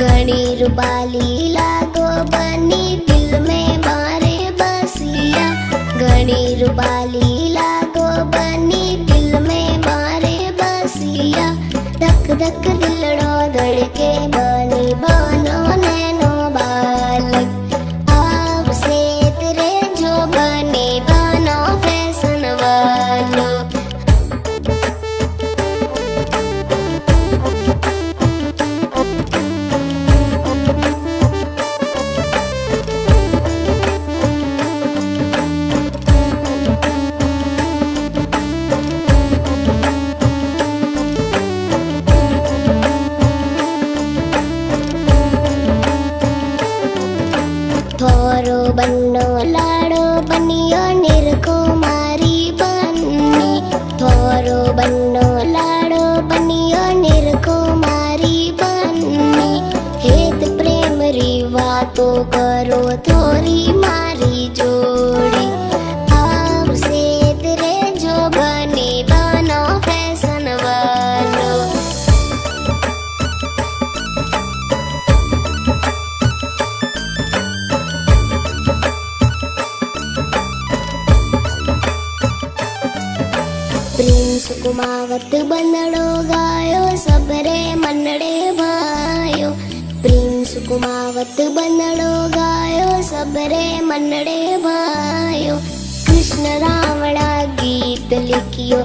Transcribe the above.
घणी रूपाली लागो बनी दिल में मारे बसिया। घणी रूपाली लागो बनी दिल में मारे बसिया। धक धक दिलड़ो धड़के बनी बनो नैनो बालक। आपसे तेरे जो बने बनो फैशन वालो। थोरो बन्नो लाड़ो बनियो निरखो मारी बन्नी। थोरो बन्नो लाड़ो बनियो निरखो मारी बन्नी। हेत प्रेम री वातो करो थोरी मारी जोड़ी। आपसे तेरे जो बने बनो फैशन वालो। प्रिंस कुमावत बनड़ो गायो सबरे मनड़े भायो। प्रिंस कुमावत बनड़ो गायो सबरे मनड़े भायो। कृष्ण रावणा गीत लिखियो